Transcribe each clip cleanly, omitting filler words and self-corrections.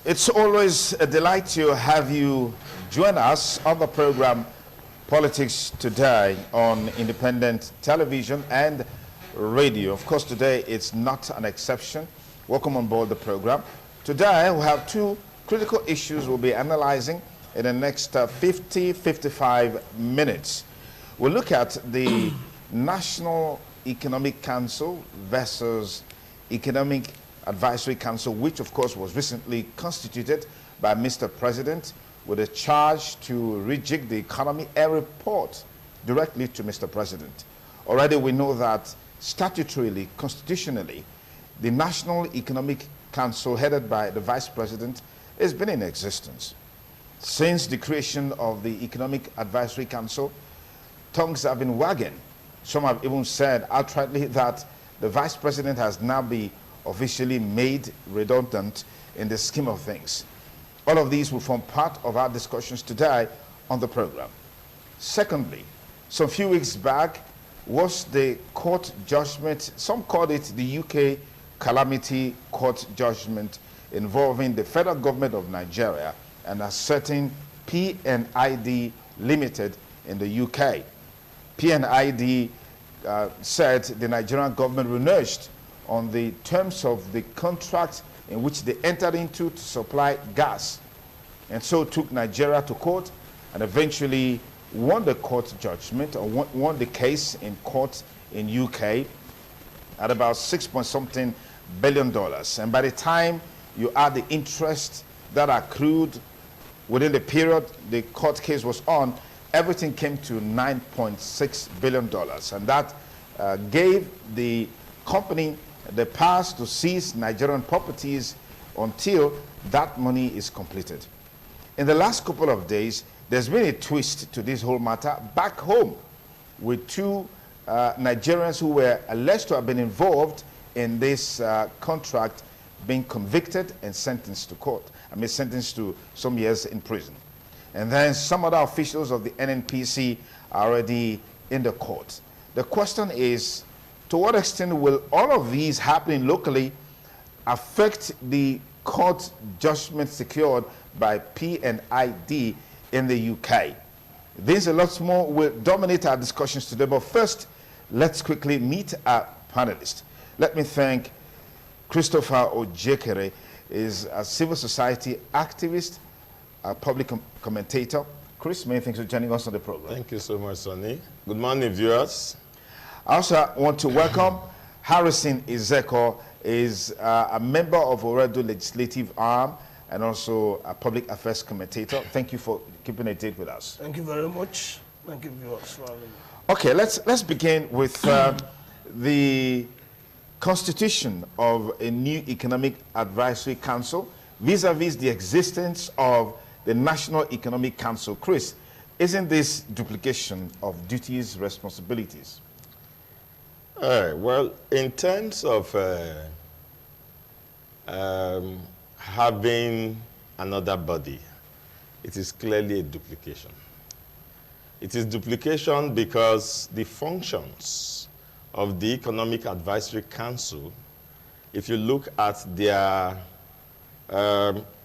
It's always a delight to have you join us on the program Politics Today on independent television and radio. Of course, today it's not an exception. Welcome on board the program. Today we have two critical issues we'll be analyzing in the next 55 minutes. We'll look at the National Economic Council versus Economic Advisory Council, which of course was recently constituted by Mr. President with a charge to rejig the economy and report directly to Mr. President. Already we know that statutorily, constitutionally, the National Economic Council headed by the Vice President has been in existence. Since the creation of the Economic Advisory Council, tongues have been wagging. Some have even said outrightly that the Vice President has now been officially made redundant in the scheme of things. All of these will form part of our discussions today on the program. Secondly, some few weeks back was the court judgment, some called it the UK Calamity Court judgment, involving the federal government of Nigeria and a certain PNID Limited in the UK. PNID said the Nigerian government reneged on the terms of the contract in which they entered into to supply gas, and so took Nigeria to court and eventually won the court judgment, or won the case in court in UK at about $6.something billion. And by the time you add the interest that accrued within the period the court case was on, everything came to $9.6 billion. And that gave the company the powers to seize Nigerian properties until that money is completed. In the last couple of days, there's been a twist to this whole matter back home, with two Nigerians who were alleged to have been involved in this contract being convicted and sentenced to court. Sentenced to some years in prison. And then some other officials of the NNPC are already in the court. The question is, to what extent will all of these happening locally affect the court judgment secured by PNID in the UK? These and lots more will dominate our discussions today, but first, let's quickly meet our panelists. Let me thank Christopher Ojekere, is a civil society activist, a public commentator. Chris, many thanks for joining us on the program. Thank you so much, Sonny. Good morning, viewers. I also want to welcome Harrison Izeko, is a member of Oredo Legislative Arm and also a public affairs commentator. Thank you for keeping a date with us. Thank you very much. Thank you, viewers, for having me. Okay, let's begin with the constitution of a new Economic Advisory Council vis-a-vis the existence of the National Economic Council. Chris, isn't this duplication of duties, responsibilities? Well, in terms of having another body, it is clearly a duplication. It is duplication because the functions of the Economic Advisory Council, if you look at their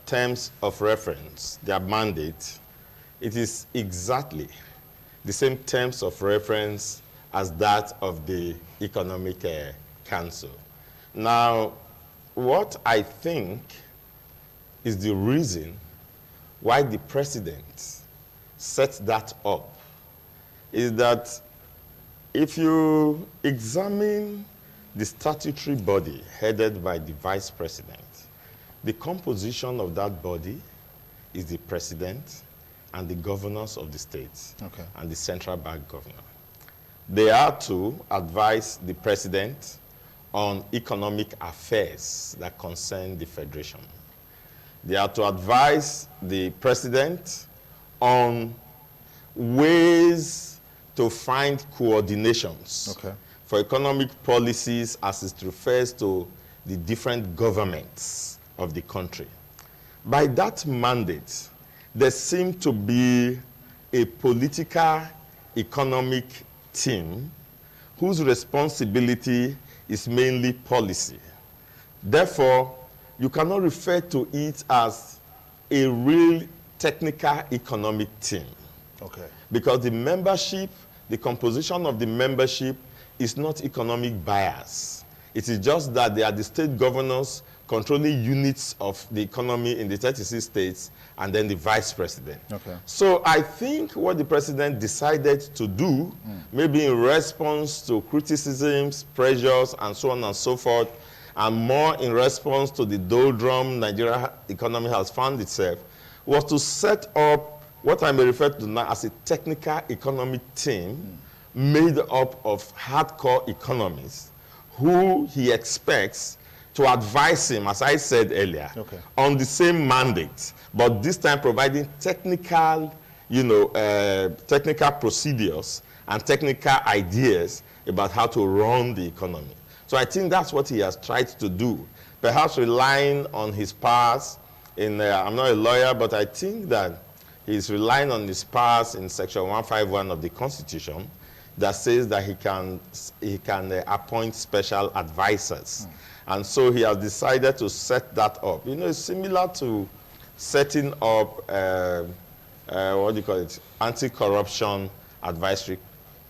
terms of reference, their mandate, it is exactly the same terms of reference as that of the Economic Council. Now, what I think is the reason why the president set that up is that if you examine the statutory body headed by the vice president, the composition of that body is the president and the governors of the states, okay, and the central bank governor. They are to advise the president on economic affairs that concern the federation. They are to advise the president on ways to find coordinations, okay, for economic policies as it refers to the different governments of the country. By that mandate, there seemed to be a political economic team whose responsibility is mainly policy. Therefore, you cannot refer to it as a real technical economic team. Okay. Because the membership, the composition of the membership is not economic bias. It is just that they are the state governors controlling units of the economy in the 36 states, and then the vice president. Okay. So I think what the president decided to do, maybe in response to criticisms, pressures, and so on and so forth, and more in response to the doldrum Nigeria economy has found itself, was to set up what I may refer to now as a technical economic team made up of hardcore economists who he expects to advise him, as I said earlier, on the same mandate, but this time providing technical, technical procedures and technical ideas about how to run the economy. So I think that's what he has tried to do, perhaps relying on his powers in, I'm not a lawyer, but I think that he's relying on his powers in Section 151 of the Constitution that says that he can appoint special advisors. And so he has decided to set that up. You know, it's similar to setting up, what do you call it, anti-corruption advisory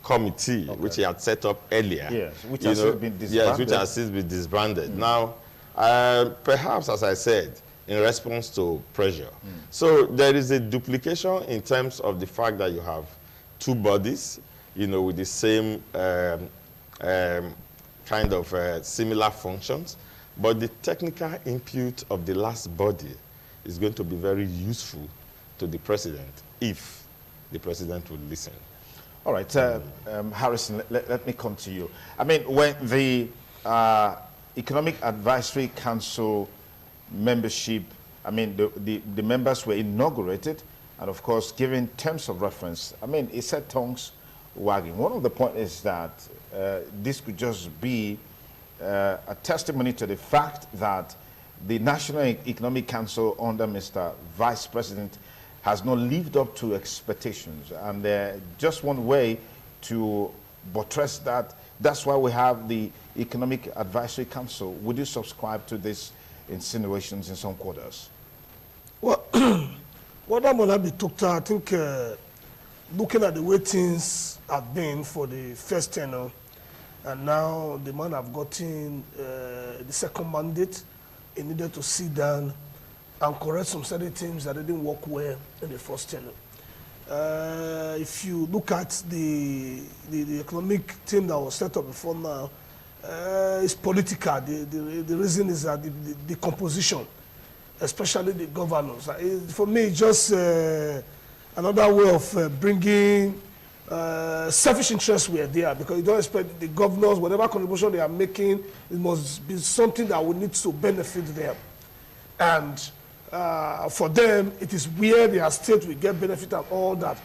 committee, which he had set up earlier. Yes, which has since been disbanded. Yes, which has since been disbanded. Now, perhaps, as I said, in response to pressure. So there is a duplication in terms of the fact that you have two bodies, with the same kind of similar functions, but the technical input of the last body is going to be very useful to the president if the president will listen. All right, Harrison, let me come to you. I mean, when the Economic Advisory Council membership, I mean, the members were inaugurated, and of course, given terms of reference, I mean, it set tongues wagging. One of the points is that this could just be a testimony to the fact that the National Economic Council under Mr. Vice President has not lived up to expectations. And just one way to buttress that, that's why we have the Economic Advisory Council. Would you subscribe to these insinuations in some quarters? Well, what I'm going to be talked about, I think looking at the way things have been for the first tenure, and now the man have gotten the second mandate, he needed to sit down and correct some certain things that didn't work well in the first tenure. If you look at the economic team that was set up before now, it's political. The reason is that the composition, especially the governors. For me, it's just another way of bringing selfish interests were there, because you don't expect the governors, whatever contribution they are making, it must be something that will need to benefit them. And for them, it is where their state will get benefit and all that.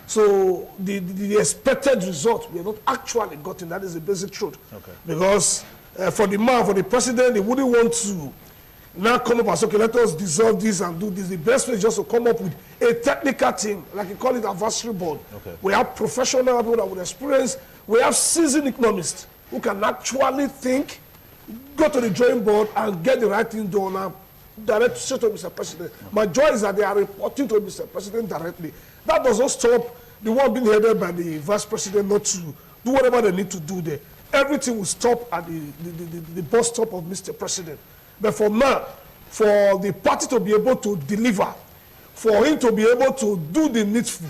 So the expected result we have not actually gotten. That is the basic truth. Okay. Because for the president, they wouldn't want to now come up and say, okay, let us dissolve this and do this. The best way is just to come up with a technical team, like you call it advisory board. Okay. We have professional people that would experience. We have seasoned economists who can actually think, go to the drawing board and get the right thing done now, direct to Mr. President. Okay. My joy is that they are reporting to Mr. President directly. That doesn't stop the one being headed by the Vice President not to do whatever they need to do there. Everything will stop at the bus stop of Mr. President. But for now, for the party to be able to deliver, for him to be able to do the needful,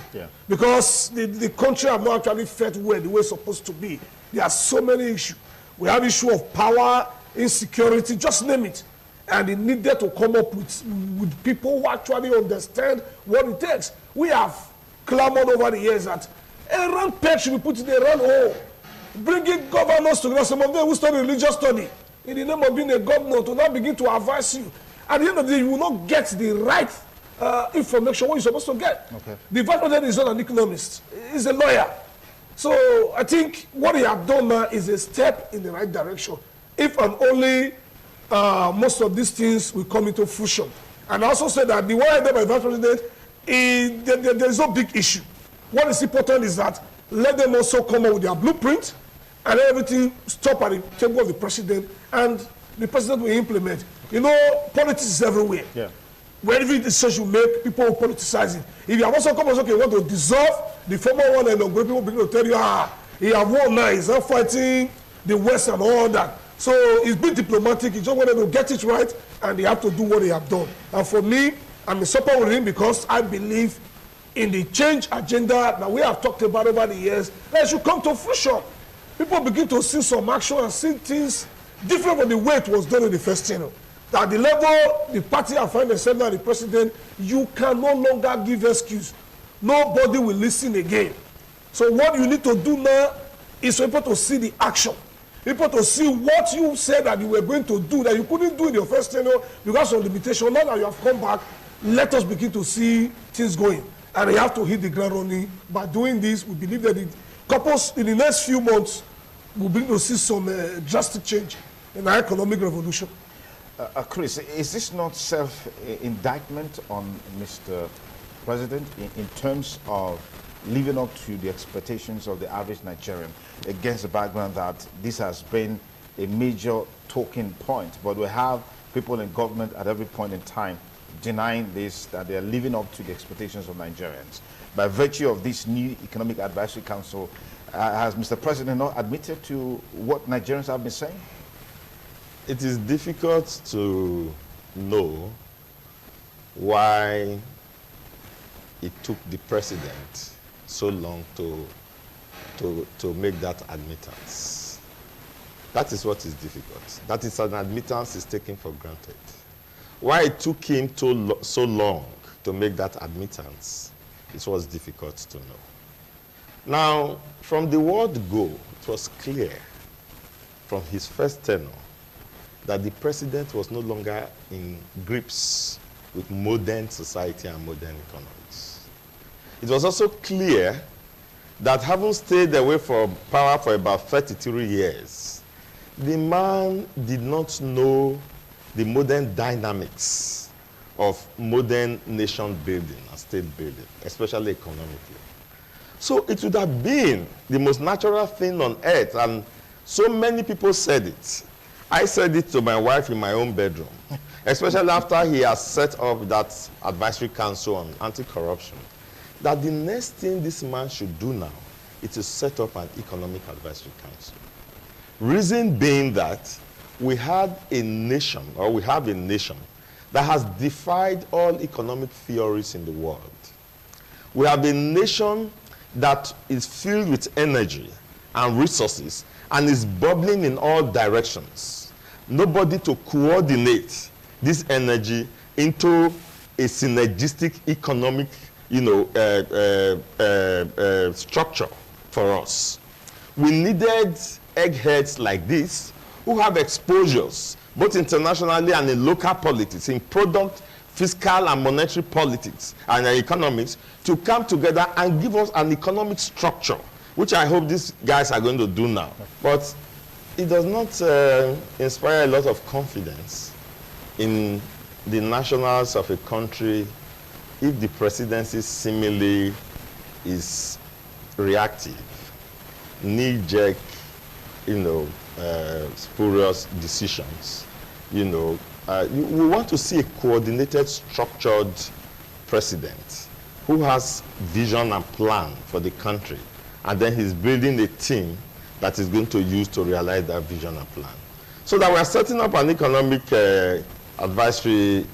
because the country have not actually felt well the way it's supposed to be. There are so many issues. We have issue of power, insecurity, just name it. And it needed to come up with people who actually understand what it takes. We have clamored over the years that a round peg should be put in a round hole. Bringing governors together, some of them who study religious study, in the name of being a governor, to now begin to advise you. At the end of the day, you will not get the right information, what you're supposed to get. Okay. The vice president is not an economist, he's a lawyer. So I think what he has done now is a step in the right direction. If and only most of these things will come into fruition. And I also said that the one headed by the vice president, there is no big issue. What is important is that let them also come up with their blueprint, and everything stop at the table of the president, and the president will implement. You know, politics is everywhere. Yeah. Wherever decision you make, people will politicize it. If you have also come and say, okay, you want to dissolve the former one and people begin to tell you, he have won now, he's not fighting the West and all that. So it's been diplomatic, he just wanted to get it right, and they have to do what they have done. And for me, I'm in support with him because I believe in the change agenda that we have talked about over the years, that should come to fruition. People begin to see some action and see things different from the way it was done in the first tenure. At the level the party have found themselves now, the president, you can no longer give excuse. Nobody will listen again. So what you need to do now is for people to see the action. People to see what you said that you were going to do, that you couldn't do in your first tenure because of limitation. Now that you have come back, let us begin to see things going. And you have to hit the ground running. By doing this, we believe that in the next few months, we'll begin to see some drastic change in our economic revolution. Chris, is this not self-indictment on Mr. President in terms of living up to the expectations of the average Nigerian, against the background that this has been a major talking point, but we have people in government at every point in time denying this, that they are living up to the expectations of Nigerians? By virtue of this new Economic Advisory Council, has Mr. President not admitted to what Nigerians have been saying? It is difficult to know why it took the president so long to make that admittance. That is what is difficult. That is an admittance is taken for granted. Why it took him so long to make that admittance, it was difficult to know. Now, from the word go, it was clear from his first tenure that the president was no longer in grips with modern society and modern economics. It was also clear that having stayed away from power for about 33 years, the man did not know the modern dynamics of modern nation building and state building, especially economically. So it would have been the most natural thing on earth, and so many people said it. I said it to my wife in my own bedroom, especially after he has set up that advisory council on anti-corruption, that the next thing this man should do now is to set up an economic advisory council. Reason being that we had a nation, or we have a nation, that has defied all economic theories in the world. We have a nation that is filled with energy and resources and is bubbling in all directions. Nobody to coordinate this energy into a synergistic economic, structure for us. We needed eggheads like this who have exposures both internationally and in local politics, in product, fiscal and monetary politics and economics, to come together and give us an economic structure, which I hope these guys are going to do now. But it does not inspire a lot of confidence in the nationals of a country if the presidency seemingly is reactive, knee-jerk, spurious decisions. We want to see a coordinated, structured president who has vision and plan for the country, and then he's building a team that is going to use to realize that vision and plan. So that we're setting up an economic advisory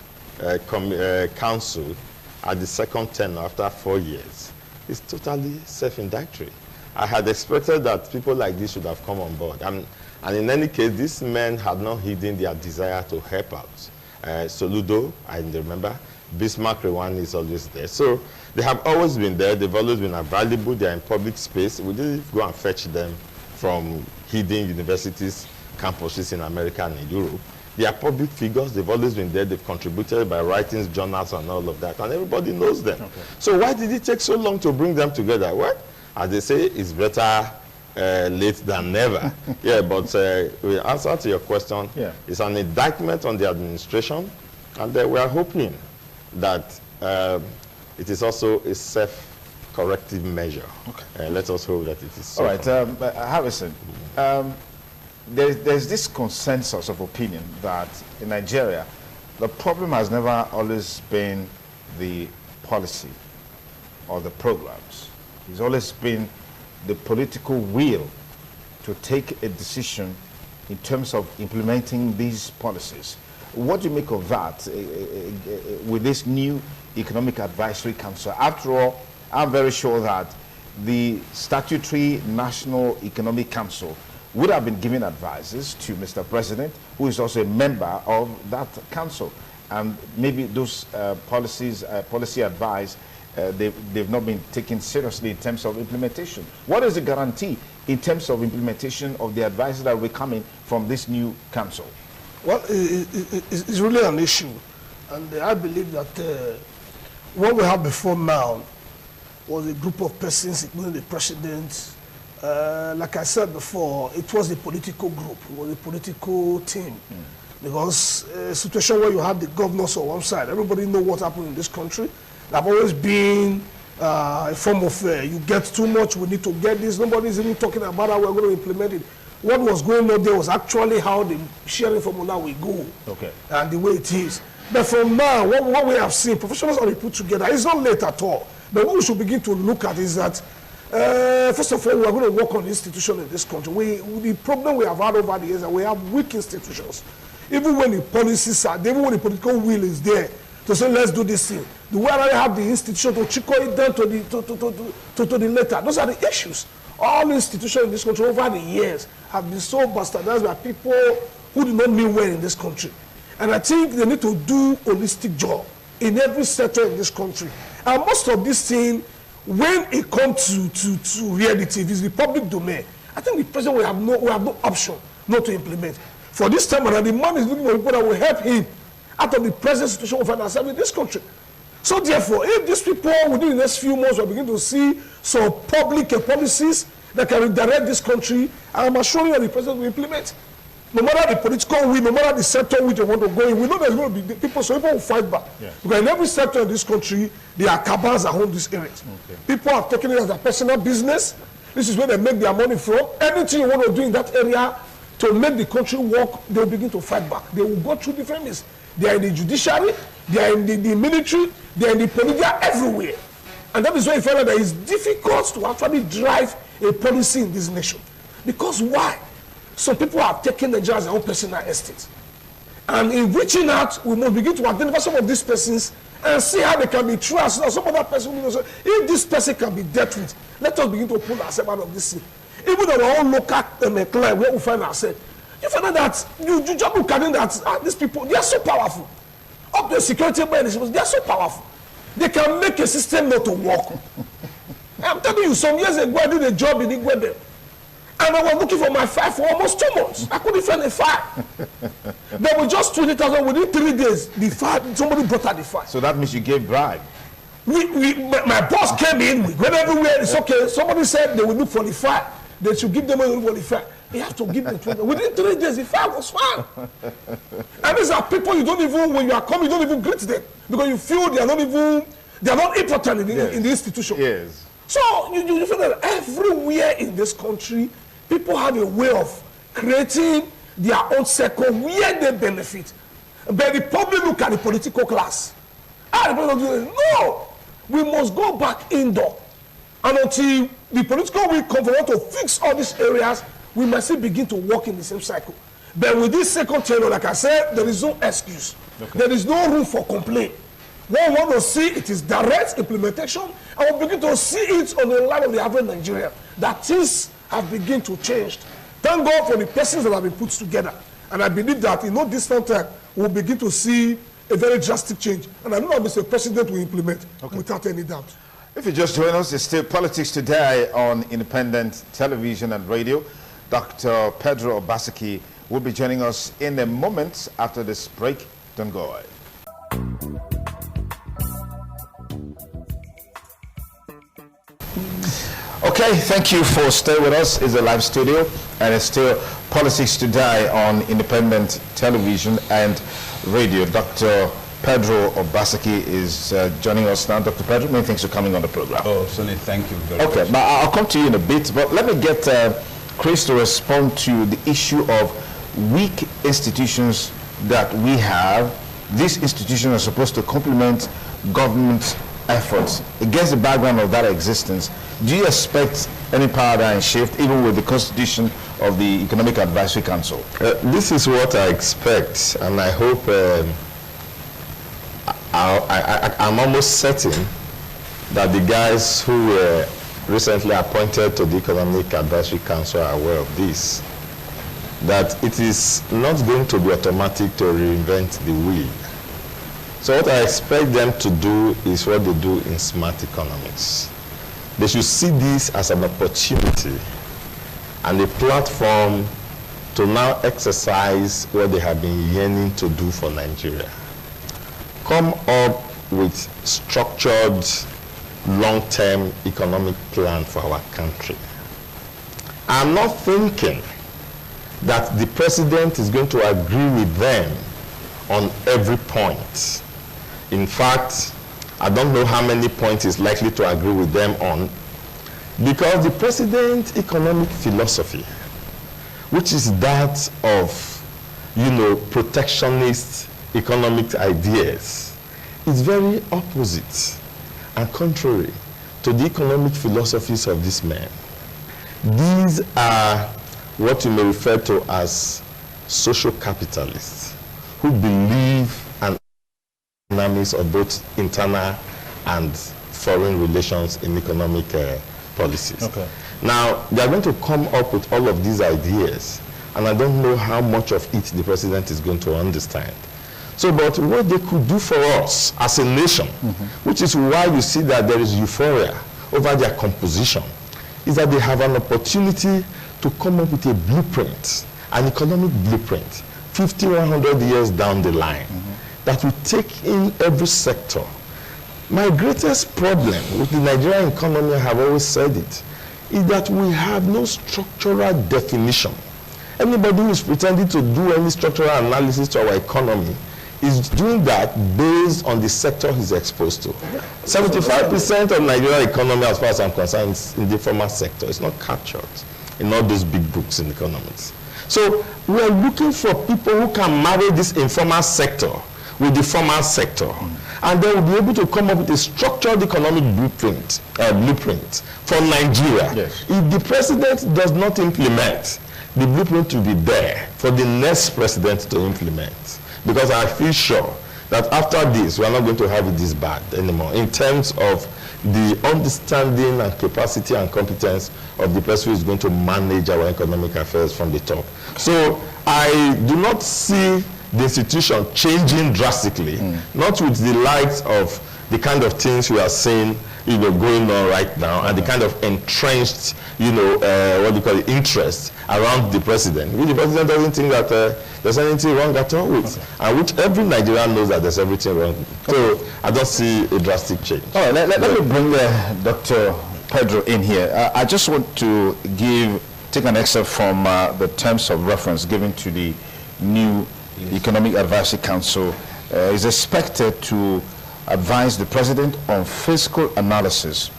council at the second tenure after 4 years. It's totally self-indictory. I had expected that people like this should have come on board. And in any case, these men had not hidden their desire to help out. Soludo, I remember, Bismarck Rewani is always there. So they have always been there. They've always been available. They're in public space. We didn't go and fetch them from hidden universities, campuses in America and in Europe. They are public figures. They've always been there. They've contributed by writings, journals, and all of that. And everybody knows them. Okay. So why did it take so long to bring them together? Well, as they say, it's better late than never. Yeah, but we answer to your question. Yeah. It's an indictment on the administration, and we are hoping that it is also a self-corrective measure. Okay. Let us hope that it is so. All right, Harrison, there's this consensus of opinion that in Nigeria, the problem has never always been the policy or the programs. It's always been the political will to take a decision in terms of implementing these policies. What do you make of that with this new Economic Advisory Council? After all, I'm very sure that the statutory National Economic Council would have been giving advices to Mr. President, who is also a member of that council. And maybe those policy advice, they've not been taken seriously in terms of implementation. What is the guarantee in terms of implementation of the advice that will be coming from this new council? Well, it's really an issue. And I believe that what we have before now was a group of persons, including the president. Like I said before, it was a political group, it was a political team. Because a situation where you have the governors on one side, everybody knows what happened in this country. There have always been a form of you get too much, we need to get this. Nobody's even talking about how we're going to implement it. What was going on there was actually how the sharing formula will go, and the way it is. But from now, what we have seen, professionals are put together. It's not late at all. But what we should begin to look at is that, first of all, we are going to work on the institution in this country. The problem we have had over the years is that we have weak institutions. Even when the policies are there, even when the political will is there to say, let's do this thing, the way I have the institution to chico it down to the letter, those are the issues. All institutions in this country over the years have been so bastardized by people who do not mean well in this country. And I think they need to do a holistic job in every sector in this country. And most of this thing, when it comes to reality, it is the public domain. I think the president will have no option not to implement. For this time around, the man is looking for people that will help him out of the present situation of financial in this country. So therefore, if these people within the next few months will begin to see some public policies that can redirect this country, I'm assuring you the president will implement. No matter the political will, no matter the sector which they want to go in, we know there's going to be people, so people will fight back. Yeah. Because in every sector in this country, there are cabals that own these areas. People have taken it as a personal business. This is where they make their money from. Anything you want to do in that area to make the country work, they will begin to fight back. They will go through different means. They are in the judiciary, they are in the military, they are in the police, they are everywhere. And that is why I feel that it is difficult to actually drive a policy in this nation. Because why? Some people have taken the judge as their own personal estate. And in reaching out, we must begin to identify some of these persons and see how they can be trusted. Some other person will say, if this person can be dealt with, let us begin to pull ourselves out of this thing. Even our own local client, where we find ourselves, you find out that you just look at that these people, they are so powerful. Up to the security mechanisms, they are so powerful. They can make a system not to work. I'm telling you, some years ago, I did a job in Igwebe. And I was looking for my file for almost 2 months. I couldn't find a file. There were just 20,000 within 3 days. The file, somebody brought out the file. So that means you gave bribe. My boss came in, we went everywhere, it's okay. Somebody said they will look for the file. They should give them money for the file. They have to give them 20. Within 3 days, the file was found. And these are people you don't even, when you are coming, you don't even greet them. Because you feel they are not important in the institution. Yes. So you feel that everywhere in this country, people have a way of creating their own circle where they benefit. But the public look at the political class. No, we must go back indoor. And until the political will come for us to fix all these areas, we must still begin to work in the same cycle. But with this second tenure, like I said, there is no excuse. Okay. There is no room for complaint. One want to see it is direct implementation, and we begin to see it on the line of the average Nigerian, that things have begun to change. Thank God for the persons that have been put together. And I believe that in no distant time, we'll begin to see a very drastic change. And I know that Mr. President will implement without any doubt. If you just join us, it's still Politics Today on independent television and radio. Dr. Pedro Obaseki will be joining us in a moment after this break. Don't go away. Okay, thank you for staying with us. It's a live studio, and it's still Politics Today on independent television and radio. Dr. Pedro Obaseki is joining us now. Dr. Pedro, many thanks for coming on the program. Oh, Sonny, thank you very much. Okay, but I'll come to you in a bit, but let me get Chris to respond to the issue of weak institutions that we have. These institutions are supposed to complement government efforts. Against the background of that existence, do you expect any paradigm shift, even with the constitution of the Economic Advisory Council? This is what I expect, and I hope I'm almost certain that the guys who were recently appointed to the Economic Advisory Council are aware of this, that it is not going to be automatic to reinvent the wheel. So what I expect them to do is what they do in smart economics. They should see this as an opportunity and a platform to now exercise what they have been yearning to do for Nigeria. Come up with structured, long-term economic plan for our country. I'm not thinking that the president is going to agree with them on every point. In fact, I don't know how many points he's likely to agree with them on, because the president's economic philosophy, which is that of, protectionist economic ideas, is very opposite and contrary to the economic philosophies of these men. These are what you may refer to as social capitalists who believe an dynamics of both internal and foreign relations in economic policies. Okay. Now, they are going to come up with all of these ideas, and I don't know how much of it the president is going to understand. So, but what they could do for us as a nation, which is why you see that there is euphoria over their composition, is that they have an opportunity to come up with a blueprint, an economic blueprint, 50, 100 years down the line, that will take in every sector. My greatest problem with the Nigerian economy, I have always said it, is that we have no structural definition. Anybody who is pretending to do any structural analysis to our economy is doing that based on the sector he's exposed to. 75% of Nigerian economy, as far as I'm concerned, is in the informal sector. It's not captured in all those big books in economics. So we are looking for people who can marry this informal sector with the formal sector. And they will be able to come up with a structured economic blueprint for Nigeria. Yes. If the president does not implement, the blueprint will be there for the next president to implement. Because I feel sure that after this, we are not going to have it this bad anymore in terms of the understanding and capacity and competence of the person who is going to manage our economic affairs from the top. So I do not see the institution changing drastically, not with the light of the kind of things we are seeing going on right now, and the kind of entrenched, what do you call it, interest around the president. The president doesn't think that there's anything wrong at all with, and which every Nigerian knows that there's everything wrong. So I don't see a drastic change. All right, let me bring Dr. Pedro in here. I just want to take an excerpt from the terms of reference given to the new Economic Advisory Council. Is expected to advise the president on fiscal analysis,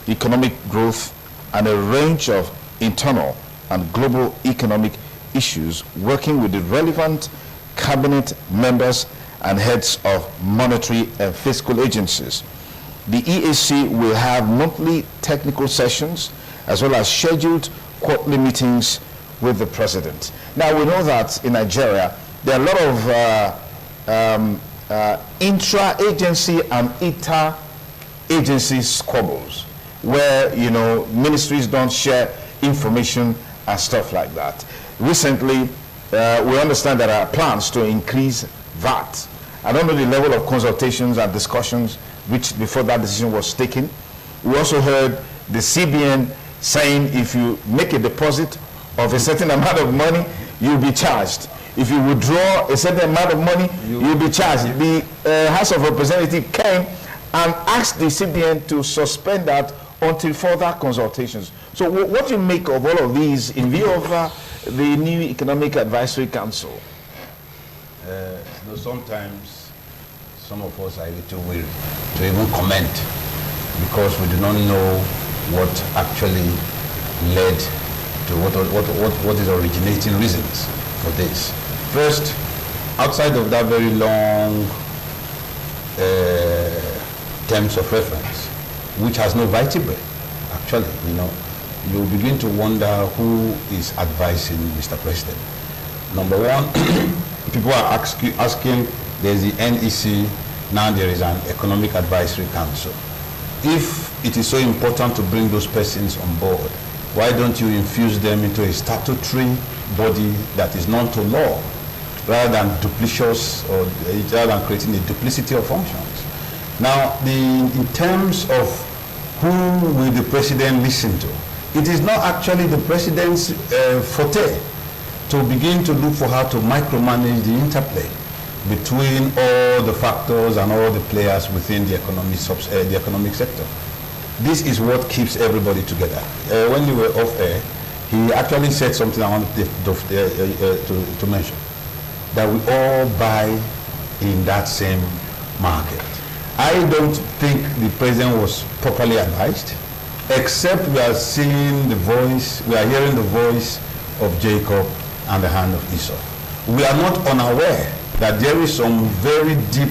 economic growth, and a range of internal and global economic issues, working with the relevant cabinet members and heads of monetary and fiscal agencies. The EAC will have monthly technical sessions as well as scheduled quarterly meetings with the president. Now, we know that in Nigeria, there are a lot of intra-agency and inter-agency squabbles where, ministries don't share information and stuff like that. Recently, we understand there are plans to increase VAT. I don't know the level of consultations and discussions reached before that decision was taken. We also heard the CBN saying if you make a deposit of a certain amount of money, you'll be charged. If you withdraw a certain amount of money, you'll be charged. The House of Representatives came and asked the CBN to suspend that until further consultations. So what do you make of all of these in view of the new Economic Advisory Council? Sometimes some of us are a little weary to even comment because we do not know what actually led to what is originating reasons for this. First, outside of that very long terms of reference, which has no vertebrae, actually, you begin to wonder who is advising Mr. President. Number one, people are asking, there's the NEC, now there is an Economic Advisory Council. If it is so important to bring those persons on board, why don't you infuse them into a statutory body that is known to law, rather than duplicitous, or rather than creating a duplicity of functions? Now, in terms of who will the president listen to, it is not actually the president's forte to begin to look for how to micromanage the interplay between all the factors and all the players within the economic sector. This is what keeps everybody together. When you were off air, he actually said something I wanted to mention, that we all buy in that same market. I don't think the president was properly advised, except we are hearing the voice of Jacob and the hand of Esau. We are not unaware that there is some very deep,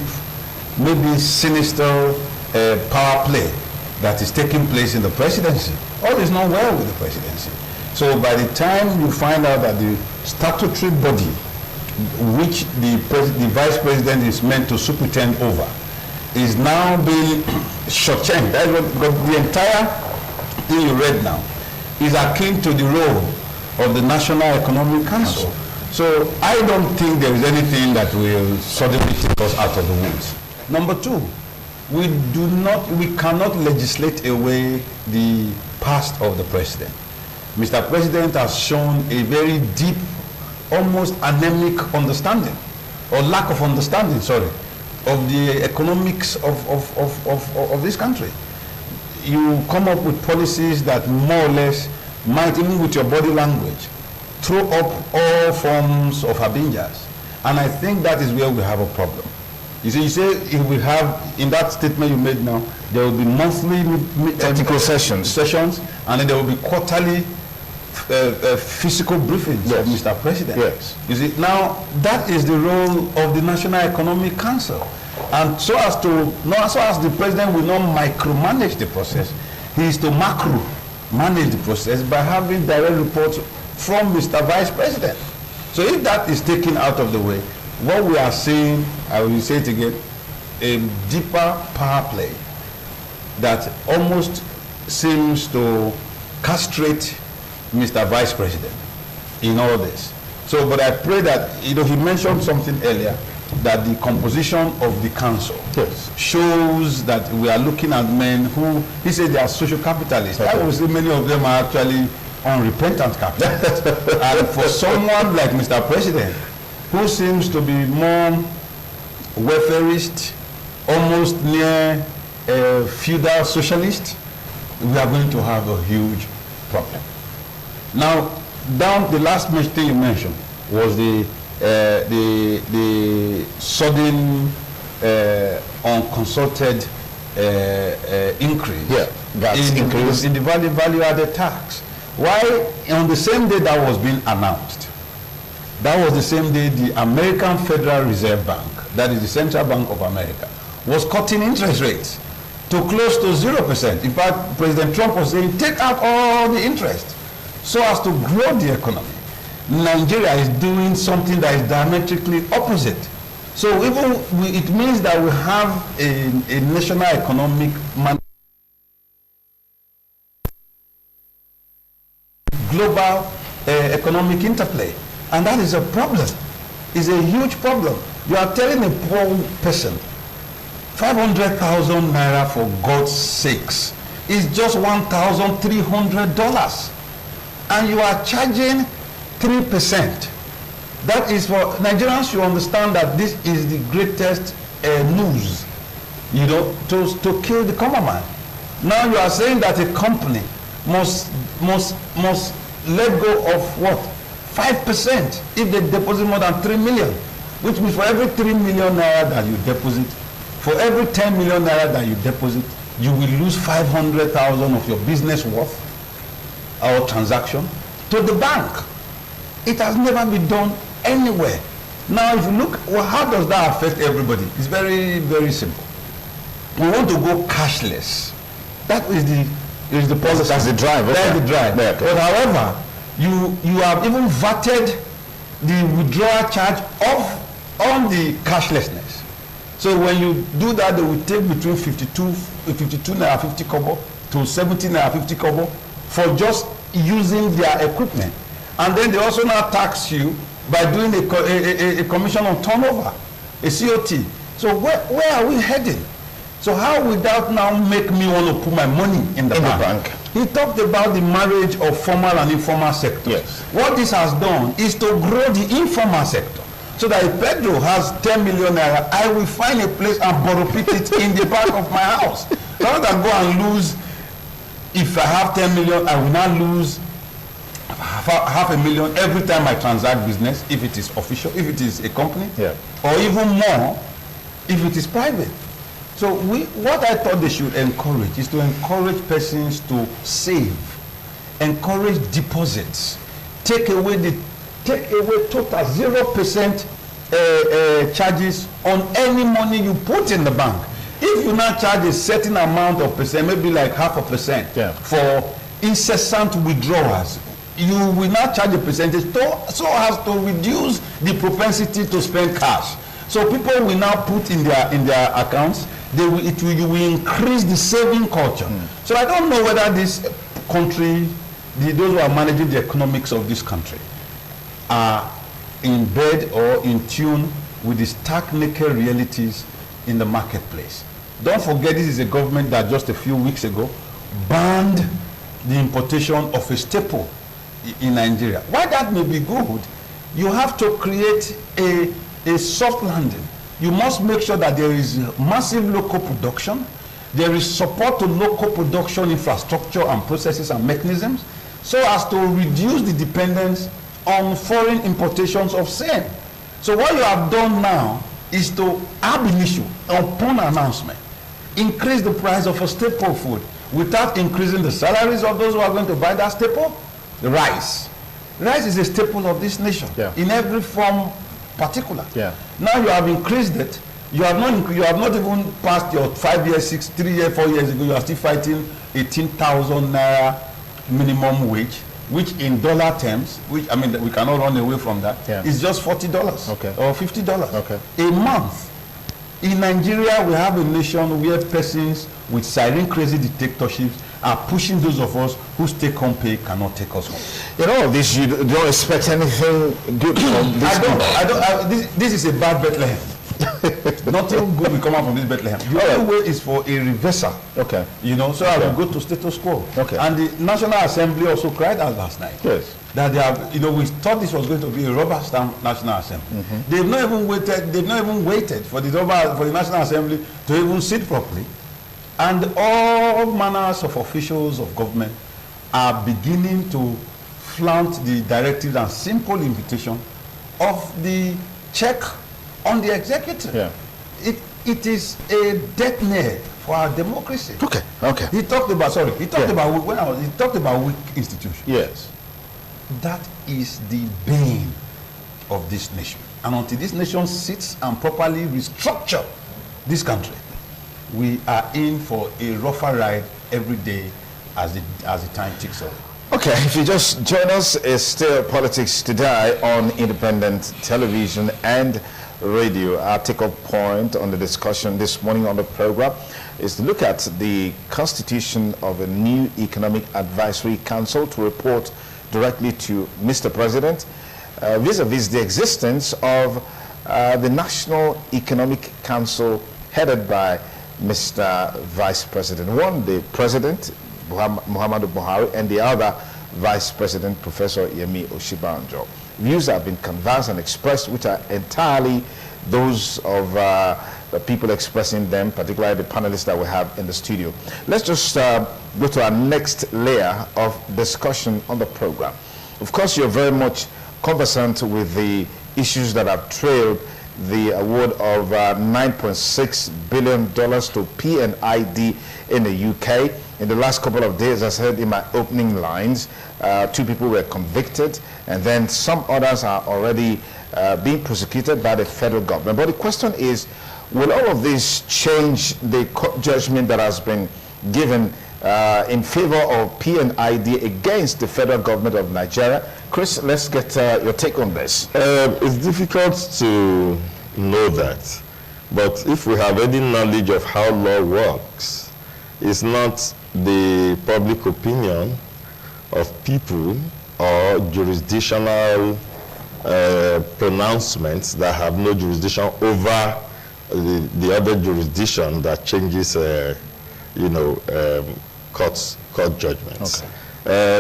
maybe sinister power play that is taking place in the presidency. All is not well with the presidency. So by the time you find out that the statutory body, which the vice president is meant to superintend over, is now being shortchanged. That's what the entire thing you read now is akin to the role of the National Economic Council. So I don't think there is anything that will suddenly take us out of the woods. Number two, we cannot legislate away the past of the president. Mr. President has shown a very deep, almost anemic understanding, or lack of understanding, sorry, of the economics of this country. You come up with policies that more or less might, even with your body language, throw up all forms of habinjas. And I think that is where we have a problem. You say if we have, in that statement you made now, there will be monthly technical sessions, and then there will be quarterly physical briefings of Mr. President. Yes. You see, now that is the role of the National Economic Council. And so as the president will not micromanage the process, he is to macro manage the process by having direct reports from Mr. Vice President. So if that is taken out of the way, what we are seeing, I will say it again, a deeper power play that almost seems to castrate Mr. Vice President in all this. So, but I pray that, he mentioned something earlier, that the composition of the council shows that we are looking at men who, he said they are social capitalists. I would say many of them are actually unrepentant capitalists. And for someone like Mr. President, who seems to be more welfarist, almost near a feudal socialist, we are going to have a huge problem. Now, down the last thing you mentioned was the sudden unconsulted increase in the value-added tax. Why, on the same day that was being announced, that was the same day the American Federal Reserve Bank, that is the Central Bank of America, was cutting interest rates to close to 0%. In fact, President Trump was saying, take out all the interest so as to grow the economy. Nigeria is doing something that is diametrically opposite. So even it means that we have a national economic global economic interplay. And that is a problem. It's a huge problem. You are telling a poor person 500,000 naira, for God's sakes, is just $1,300. And you are charging 3%. That is, for Nigerians, you understand that this is the greatest news, to kill the common man. Now you are saying that a company must let go of what? 5% if they deposit more than 3 million, which means for every 3 million naira that you deposit, for every 10 million naira that you deposit, you will lose 500,000 of your business worth or transaction. to the bank. It has never been done anywhere. Now, if you look, well, how does that affect everybody? It's very, very simple. We want to go cashless. That is the policy. That's the drive. That's Okay. the drive. Yeah, okay. But however, you have even vetted the withdrawal charge off on the cashlessness. So when you do that, they will take between 52 naira 50 kobo to 70 naira 50 kobo for just using their equipment. And then they also now tax you by doing a commission on turnover, a COT. So where are we heading? So how will that now make me want to put my money in the bank? He talked about the marriage of formal and informal sector. Yes. What this has done is to grow the informal sector. So that if Pedro has 10 million naira, I will find a place and borrow it in the back of my house. Rather than go and lose, if I have 10 million, I will now lose half a million every time I transact business, if it is official, if it is a company, or even more if it is private. So what I thought they should encourage is to encourage persons to save, encourage deposits, take away total 0% charges on any money you put in the bank. If you now charge a certain amount of percent, maybe like 0.5% for incessant withdrawals, you will not charge a percentage so as to reduce the propensity to spend cash. So people will now put in their accounts, you will increase the saving culture. So I don't know whether this country, those who are managing the economics of this country, are in bed or in tune with the stark naked realities in the marketplace. Don't forget, this is a government that just a few weeks ago banned the importation of a staple in Nigeria. Why that may be good, you have to create a soft landing. You must make sure that there is massive local production, there is support to local production infrastructure and processes and mechanisms, so as to reduce the dependence on foreign importations of same. So what you have done now is to ab initio, upon announcement, increase the price of a staple food without increasing the salaries of those who are going to buy that staple. The rice. Rice is a staple of this nation in every form particular. Now you have increased it. You have not even passed your 5 years, 3 years, 4 years ago. You are still fighting 18,000 naira minimum wage, which in dollar terms, which I mean we cannot run away from that, is just $40 or $50 a month. In Nigeria, we have a nation where persons with siren crazy dictatorships are pushing those of us whose take-home pay cannot take us home. In all of this, you don't expect anything good from this? This is a bad Bethlehem. Nothing good will come out from this Bethlehem. The only way is for a reversal. You know, so I will go to status quo. And the National Assembly also cried out last night. That they have, you know, we thought this was going to be a rubber stamp National Assembly. They've not even waited for the National Assembly to even sit properly. And all manners of officials of government are beginning to flaunt the directives and simple invitation of the check on the executive. It is a death knell for our democracy. He talked about weak institutions. That is the bane of this nation. And until this nation sits and properly restructure this country, we are in for a rougher ride every day as the time ticks off. If you just join us, it's still Politics Today on independent television and radio. Our take-up point on the discussion this morning on the program is to look at the constitution of a new Economic Advisory Council to report directly to Mr. President vis-a-vis the existence of the National Economic Council headed by Mr. Vice President. One, the President, Muhammadu Buhari, and the other, Vice President, Professor Yemi Osinbajo. Views have been canvassed and expressed, which are entirely those of the people expressing them, particularly the panelists that we have in the studio. Let's just go to our next layer of discussion on the program. Of course, you're very much conversant with the issues that have trailed the award of $9.6 billion to PNID in the UK. In the last couple of days, as I said in my opening lines, 2 people were convicted, and then some others are already being prosecuted by the federal government. But the question is, will all of this change the court judgment that has been given in favor of PNID against the federal government of Nigeria? Chris, let's get your take on this. It's difficult to know that, but if we have any knowledge of how law works, it's not the public opinion of people or jurisdictional pronouncements that have no jurisdiction over the other jurisdiction that changes, court judgments. Okay.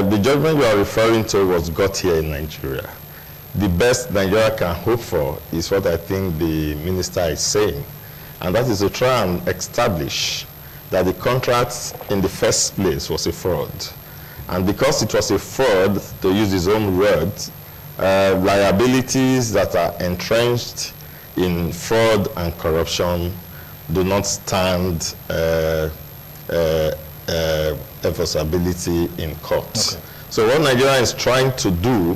The judgment you are referring to was got here in Nigeria. The best Nigeria can hope for is what I think the minister is saying, and that is to try and establish that the contract in the first place was a fraud. And because it was a fraud, to use his own words, liabilities that are entrenched in fraud and corruption do not stand enforceability in courts. Okay. So what Nigeria is trying to do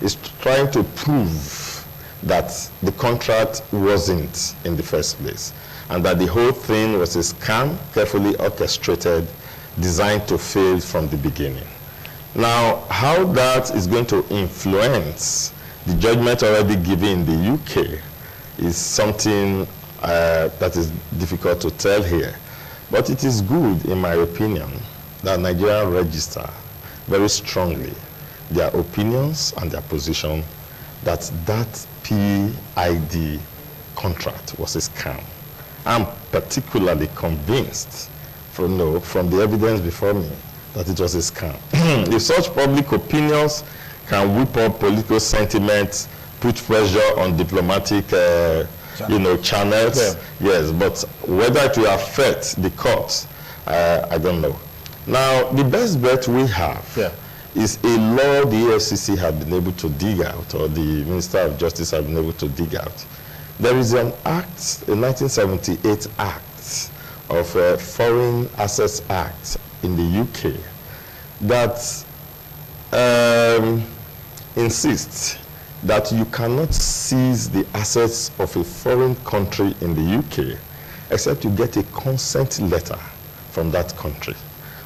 is trying to prove that the contract wasn't in the first place, and that the whole thing was a scam, carefully orchestrated, designed to fail from the beginning. Now, how that is going to influence the judgment already given in the UK is something that is difficult to tell here. But it is good, in my opinion, that Nigeria register very strongly their opinions and their position that that PID contract was a scam. I'm particularly convinced from the evidence before me that it was a scam. If such public opinions can whip up political sentiments, put pressure on diplomatic channels, yeah. Yes, but whether it will affect the courts, I don't know. Now, the best bet we have is a law the EFCC have been able to dig out, or the Minister of Justice have been able to dig out. There is an act, a 1978 act of Foreign Assets Act in the UK that insists that you cannot seize the assets of a foreign country in the UK except you get a consent letter from that country.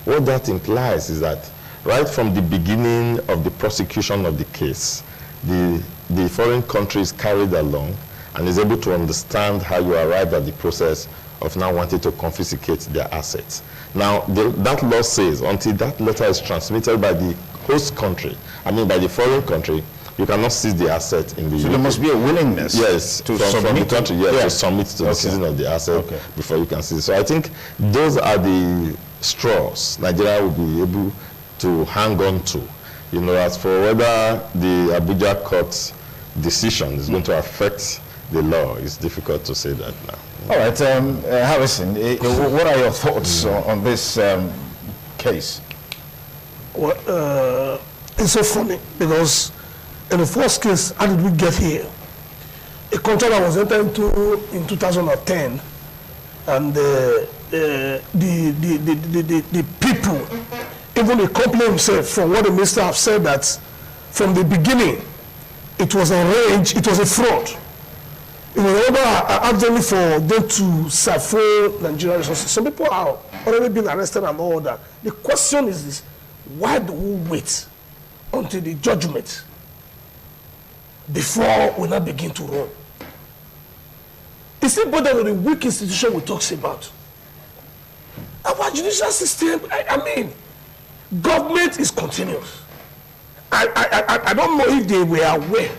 What that implies is that right from the beginning of the prosecution of the case, the foreign country is carried along and is able to understand how you arrive at the process of now wanting to confiscate their assets. Now, that law says until that letter is transmitted by the host country, by the foreign country, you cannot seize the asset in the UK. So there must be a willingness from the country, to submit to the seizing of the asset before you can seize. So I think those are the straws Nigeria will be able to hang on to. As for whether the Abuja court's decision is going to affect the law, it's difficult to say that now. All right, Harrison, what are your thoughts on this case? Well, it's so funny because in the first case, how did we get here? A contract that was entered into in 2010, and the people, even the company himself, from what the minister have said, that from the beginning, it was arranged, it was a fraud. It was actually for them to siphon Nigerian resources. Some people are already been arrested and all that. The question is this: why do we wait until the judgment before we now begin to run? It's still better than the weak institution we talk about. Our judicial system, government is continuous. I don't know if they were aware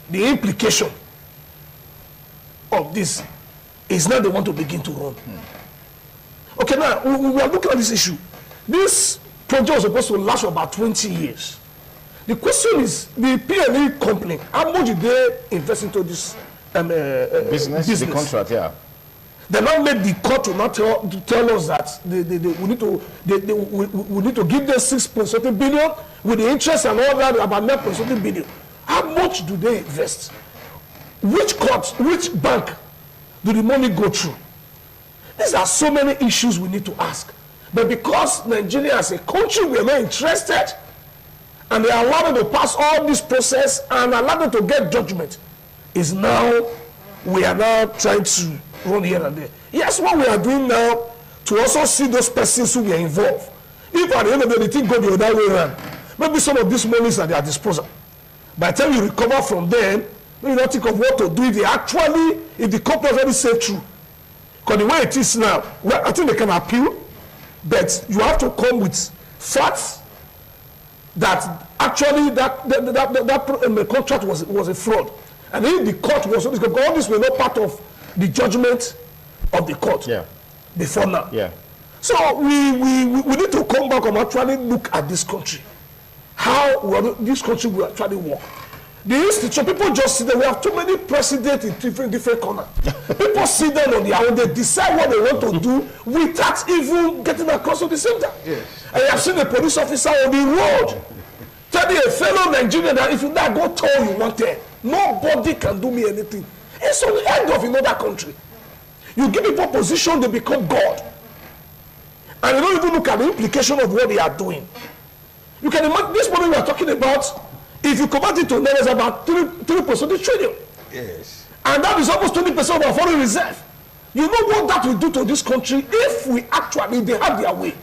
the implication of this is not they want to begin to run. Okay, now we are looking at this issue. This project was supposed to last for about 20 years. The question is, the PNE company, how much did they invest into this business? The contract, yeah. They now made the court to not tell us that we need to give them 6.something billion with the interest and all that, about 9.something billion. How much do they invest? which court, which bank do the money go through? These are so many issues we need to ask. But because Nigeria as a country, we are not interested, and they allow them to pass all this process and allow them to get judgment, is now, we are now trying to run here and there. Yes, what we are doing now, to also see those persons who were involved. If at the end of the day, the thing go the other way around, maybe some of these monies are at their disposal. By the time you recover from them, you don't think of what to do if they actually, if the company already saved through. Because the way it is now, well, I think they can appeal, but you have to come with facts that actually that contract was a fraud. And if the court was, because all this were not part of the judgment of the court before now. Yeah. So we need to come back and actually look at this country. How this country will actually work. The institution, people just sit there. We have too many presidents in different corners. People sit down on their own, they decide what they want to do without even getting across to the center. Yes. I have seen a police officer on the road telling a fellow Nigerian that if you not go tell you one thing, nobody can do me anything. It's on the end of another country. You give people position, they become God. And you don't even look at the implication of what they are doing. You can imagine this money we are talking about. If you convert it to naira, it's about 3% trillion. Yes. And that is almost 20% of our foreign reserve. You know what that will do to this country if we actually, they have their way.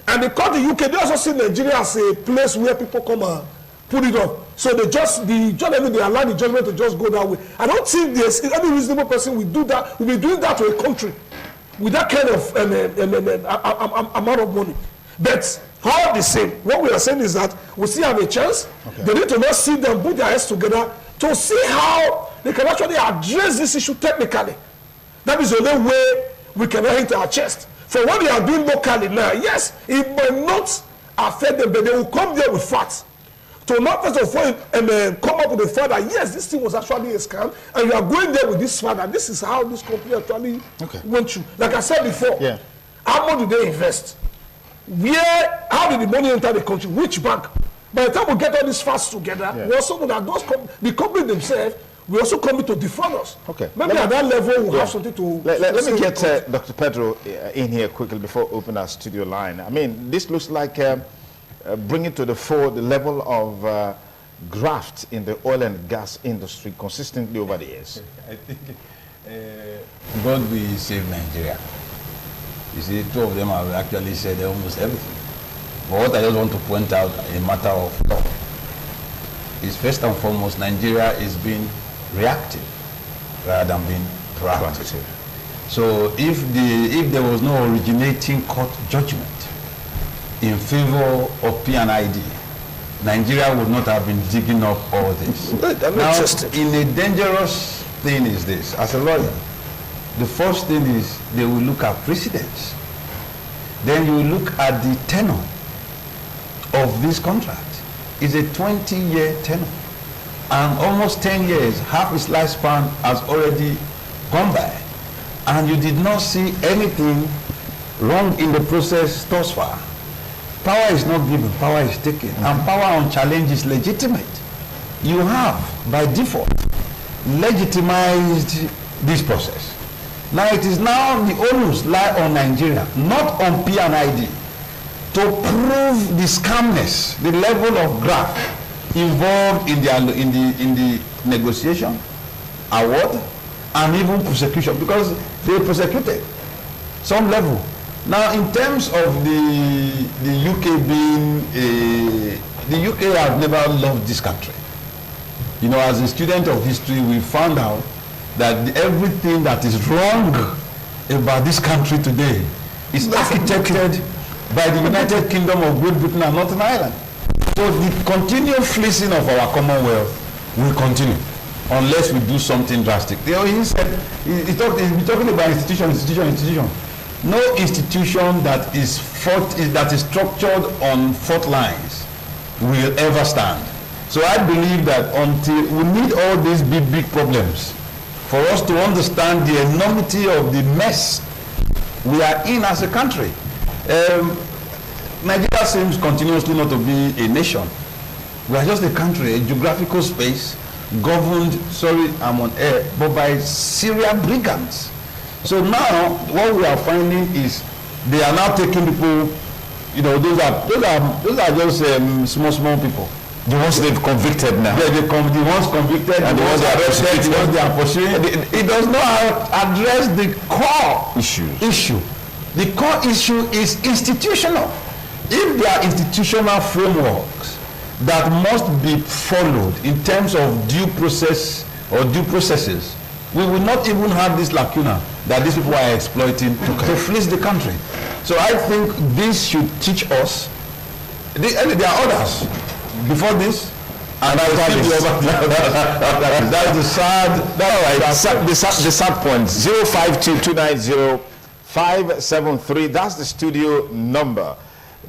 And they call the UK, they also see Nigeria as a place where people come and put it up. So they they allow the judgment to just go that way. I don't think there's any reasonable person will do that, will be doing that to a country with that kind of amount of money. But all the same, what we are saying is that we still have a chance. Okay. They need to not sit down, put their heads together to see how they can actually address this issue technically. That is the only way we can hit our chest. For what they are doing locally now, yes, it might not affect them, but they will come there with facts. To not first of all come up with the fact that yes, this thing was actually a scam, and you are going there with this fact that this is how this company actually went through. Like I said before, how much did they invest? How did the money enter the country? Which bank? By the time we get all these facts together, we also know that the company themselves will also come to defraud us. Okay. Maybe at that level we'll have something to... Let me get Dr. Pedro in here quickly before we open our studio line. I mean, this looks like bringing to the fore the level of graft in the oil and gas industry consistently over the years. I think God will save Nigeria. You see, two of them have actually said almost everything. But what I just want to point out, a matter of law, is first and foremost, Nigeria is being reactive rather than being proactive. So if there was no originating court judgment in favor of P&ID, Nigeria would not have been digging up all this. Now, in a dangerous thing is this, as a lawyer, the first thing is they will look at precedents. Then you will look at the tenor of this contract. It's a 20-year tenor. And almost 10 years, half its lifespan has already gone by. And you did not see anything wrong in the process thus far. Power is not given, power is taken. And power on challenge is legitimate. You have, by default, legitimized this process. Now it is now the onus lie on Nigeria, not on P&ID, to prove the scamness, the level of graft involved in the negotiation, award, and even prosecution, because they prosecuted some level. Now, in terms of the UK being the UK have never loved this country. You know, as a student of history, we found out that everything that is wrong about this country today is architected by the United Kingdom of Great Britain and Northern Ireland. So the continued fleecing of our Commonwealth will continue unless we do something drastic. You know, he said, he's talking about institution. No institution that is structured on fault lines will ever stand. So I believe that until we need all these big problems for us to understand the enormity of the mess we are in as a country. Nigeria seems continuously not to be a nation. We are just a country, a geographical space governed, sorry, I'm on air, but by Syrian brigands. So now what we are finding is they are now taking people, you know, those are just small people. The ones they've convicted now. The ones convicted and the ones they are arrested, the ones they are pursuing. It does not address the core issue. The core issue is institutional. If there are institutional frameworks that must be followed in terms of due process or due processes, we will not even have this lacuna that these people are exploiting to fleece the country. So I think this should teach us. There are others before this, and that's the sad. The sad point. 052-290-573. That's the studio number.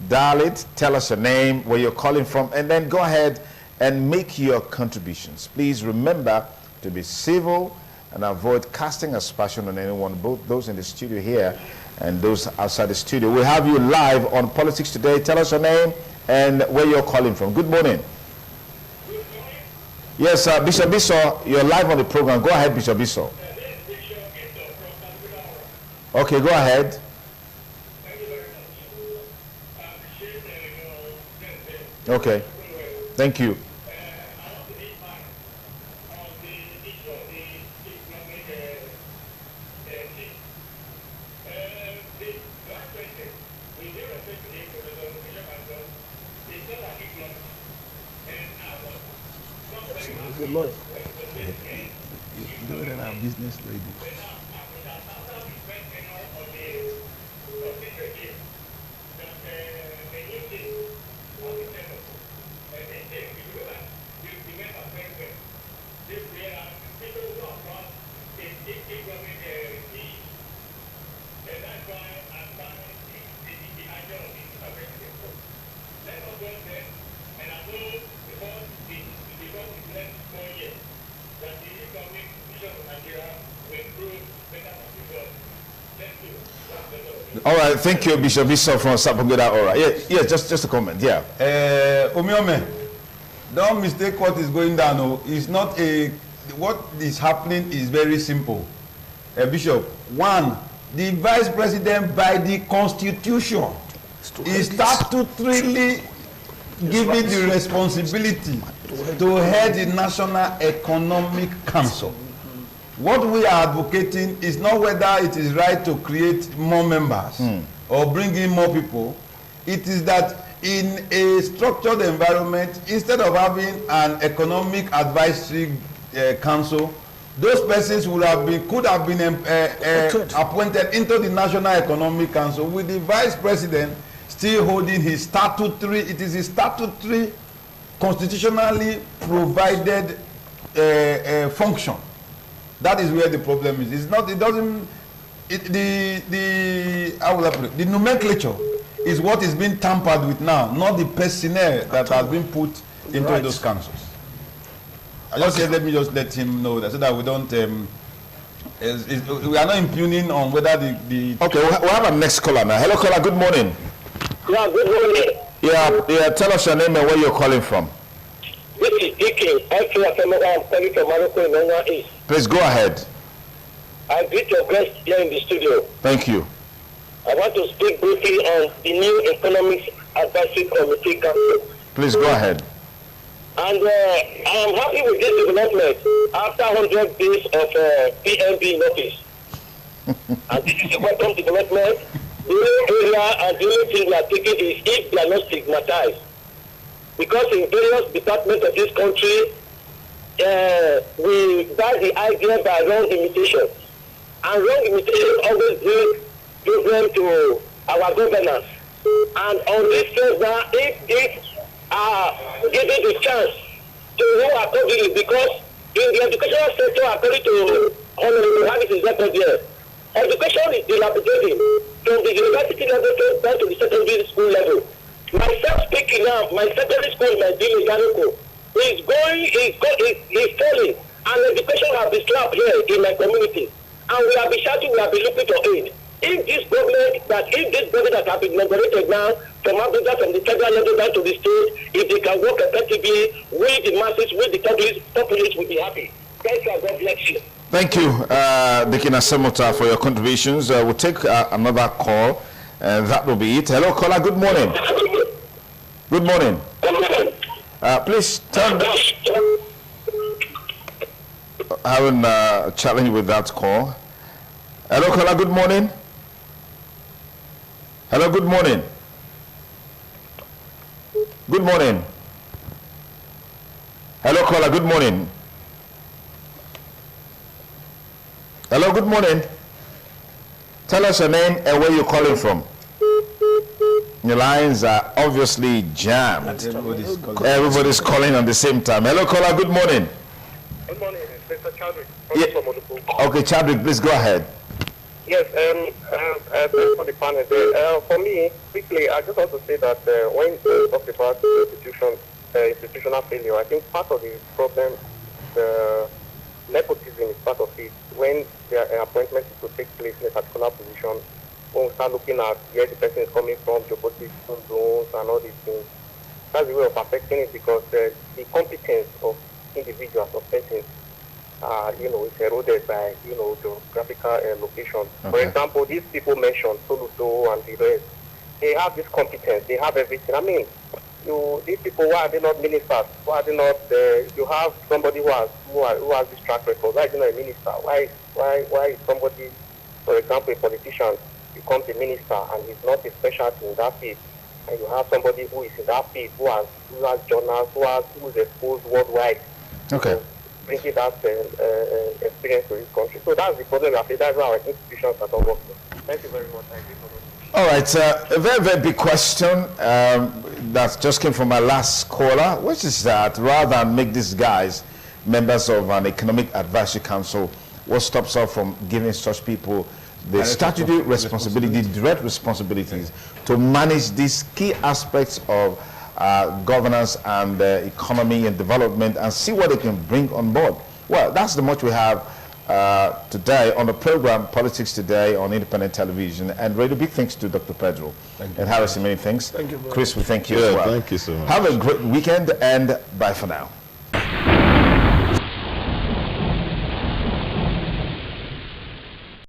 Dial it. Tell us your name, where you're calling from, and then go ahead and make your contributions. Please remember to be civil and avoid casting aspersion on anyone, both those in the studio here and those outside the studio. We have you live on Politics Today. Tell us your name and where you're calling from. Good morning. Yes, Bishop Bisso, you're live on the program. Go ahead, Bishop Bisso. Okay, go ahead. Okay, thank you. The lawyer. Those are business ladies. All right, thank you, Bishop Bisso from Sapogoda. All right, yeah, just a comment, yeah. Omiome, don't mistake what is going down. No, it's not what is happening is very simple. Bishop, one, the vice president by the constitution is statutorily given the responsibility to head the National Economic Council. What we are advocating is not whether it is right to create more members or bring in more people. It is that in a structured environment, instead of having an economic advisory council, those persons could have been appointed into the National Economic Council with the vice president still holding his statutory, it is his statutory constitutionally provided function. That is where the problem is. It's not. It doesn't. How will I put it? The nomenclature is what is being tampered with now, not the personnel that has been put into those councils. I just said, let me just let him know that so that we don't. We are not impugning on whether the. Okay, we'll have our next caller now. Hello, caller. Good morning. Yeah, good morning. Yeah. Tell us your name and where you're calling from. This is Dicky. I'm calling from Morocco in Nanga East. Please go ahead. I greet your guest here in the studio. Thank you. I want to speak briefly on the new Economics Advisory Committee Council. Please go ahead. And I am happy with this development after 100 days of PMB in office. And this is a welcome development. The only area and the only thing we are taking is if they are not stigmatized. Because in various departments of this country, we buy the idea by wrong imitation. And wrong imitation always brings problem to our governance. And on this case now, if this are given the chance to know accordingly, because in the educational sector, according to Honorable Harris' record here, education is dilapidating from the university level down to the secondary school level. Myself speaking now, my secondary school, my dean Yanoko, is falling, and education has been slapped here in my community. And we have been shouting, we have been looking for aid. If this government that has been inaugurated now from Abuja, from the federal level down to the state, if they can work effectively with the masses, with the populace will be happy. Thank you, God bless you. Thank you, Deacon Asemota, for your contributions. We'll take another call, and that will be it. Hello, caller. Good morning. Good morning. Please turn. Having a challenge with that call. Hello, caller. Good morning. Hello. Good morning. Good morning. Hello, caller. Good morning. Hello, good morning. Tell us your name and where you're calling from. Your lines are obviously jammed. Everybody's calling on the same time. Hello, caller. Good morning. Good morning, Mr. Chadwick. Yeah. Okay, Chadwick, please go ahead. Yes, thanks for the panel there. For me, quickly, I just want to say that when you talk about institutional failure, I think part of the problem, nepotism is part of it. When an appointment is to take place in a particular position, when we start looking at where the person is coming from, geopolitical zones, and all these things, that's the way of affecting it, because the competence of individuals, of persons, it's eroded by, geographical location. Okay. For example, these people mentioned, Soludo and the rest, they have this competence, they have everything. I mean, these people, why are they not ministers? Why are they not, you have somebody who has this track record, why is he not a minister? Why is somebody, for example, a politician becomes a minister and he's not a specialty in that field, and you have somebody who is in that field, who has journals, who is exposed worldwide. Okay. Bringing that experience to this country. So that's the problem. I think that's why our institutions are not working. Thank you very much. Thank you so much. All right, a very, very big question that just came from my last caller, which is that rather than make these guys members of an economic advisory council, what stops us from giving such people the statutory responsibility, direct responsibilities to manage these key aspects of governance and economy and development, and see what they can bring on board? Well, that's the much we have today on the program Politics Today on Independent Television and Radio. Big thanks to Dr. Pedro and Harrison. Many thanks. Thank you. Chris, we thank you as well. Thank you so much. Have a great weekend and bye for now.